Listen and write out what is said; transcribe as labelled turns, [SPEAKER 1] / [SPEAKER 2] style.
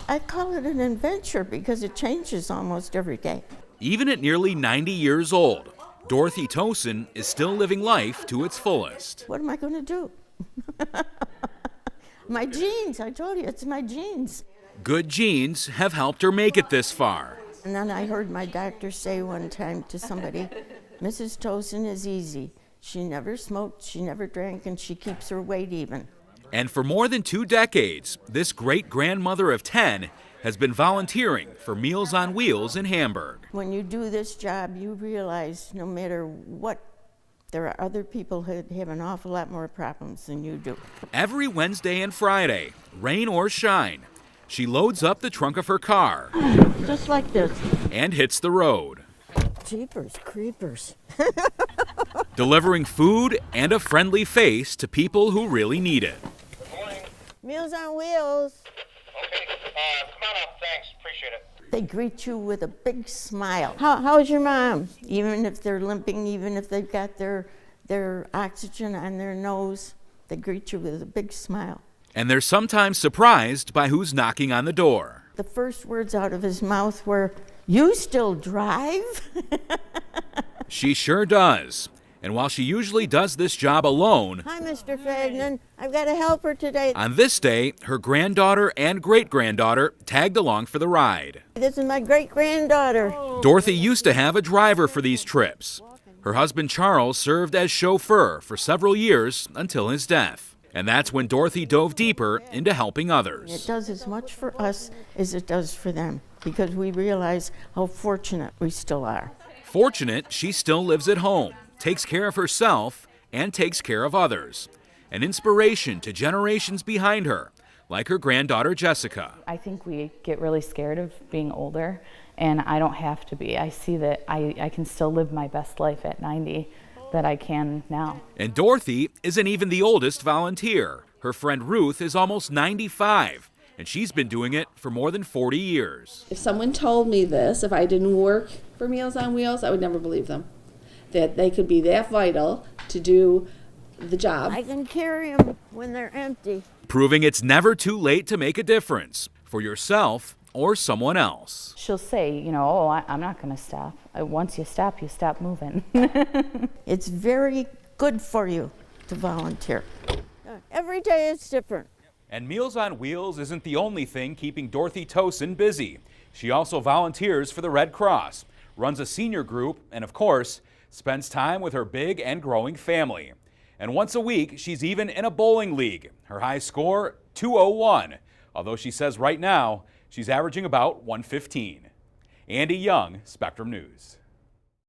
[SPEAKER 1] I call it an adventure because it changes almost every day.
[SPEAKER 2] Even at nearly 90 years old, Dorothy Tosin is still living life to its fullest.
[SPEAKER 1] What am I going to do? My genes, I told you, it's my genes.
[SPEAKER 2] Good genes have helped her make it this far.
[SPEAKER 1] And then I heard my doctor say one time to somebody, Mrs. Tosin is easy. She never smoked, she never drank, and she keeps her weight even.
[SPEAKER 2] And for more than 2 decades, this great-grandmother of 10 has been volunteering for Meals on Wheels in Hamburg.
[SPEAKER 1] When you do this job, you realize no matter what, there are other people who have an awful lot more problems than you do.
[SPEAKER 2] Every Wednesday and Friday, rain or shine, she loads up the trunk of her car.
[SPEAKER 1] Just like this.
[SPEAKER 2] And hits the road.
[SPEAKER 1] Jeepers creepers.
[SPEAKER 2] Delivering food and a friendly face to people who really need it.
[SPEAKER 3] Good morning.
[SPEAKER 1] Meals on Wheels.
[SPEAKER 3] Okay, come on up, thanks, appreciate it.
[SPEAKER 1] They greet you with a big smile. How's your mom? Even if they're limping, even if they've got their oxygen on their nose, they greet you with a big smile.
[SPEAKER 2] And they're sometimes surprised by who's knocking on the door.
[SPEAKER 1] The first words out of his mouth were, "You still drive?"
[SPEAKER 2] She sure does. And while she usually does this job alone,
[SPEAKER 1] Hi, Mr. Fagnan. I've got a helper today.
[SPEAKER 2] on this day, her granddaughter and great-granddaughter tagged along for the ride.
[SPEAKER 1] This is my great-granddaughter.
[SPEAKER 2] Dorothy used to have a driver for these trips. Her husband Charles served as chauffeur for several years until his death. And that's when Dorothy dove deeper into helping
[SPEAKER 1] It
[SPEAKER 2] others.
[SPEAKER 1] does as much for us as it does for them because we realize how fortunate we still are.
[SPEAKER 2] Fortunate, she still lives at home, takes care of herself, and takes care of others. An inspiration to generations behind her, like her granddaughter Jessica.
[SPEAKER 4] I think we get really scared of being older, and I don't have to be. I see that I can still live my best life at 90 that I can now.
[SPEAKER 2] And Dorothy isn't even the oldest volunteer. Her friend Ruth is almost 95, and she's been doing it for more than 40 years.
[SPEAKER 5] If someone told me this, if I didn't work for Meals on Wheels, I would never believe them. That they could be that vital to do the job.
[SPEAKER 1] I can carry them when they're empty.
[SPEAKER 2] Proving it's never too late to make a difference for yourself or someone else.
[SPEAKER 4] She'll say, you know, oh, I'm not going to stop. Once you stop moving.
[SPEAKER 1] It's very good for you to volunteer. Every day it's different.
[SPEAKER 2] And Meals on Wheels isn't the only thing keeping Dorothy Tosin busy. She also volunteers for the Red Cross, runs a senior group, and of course, spends time with her big and growing family. And once a week, she's even in a bowling league. Her high score, 201, although she says right now she's averaging about 115. Andy Young, Spectrum News.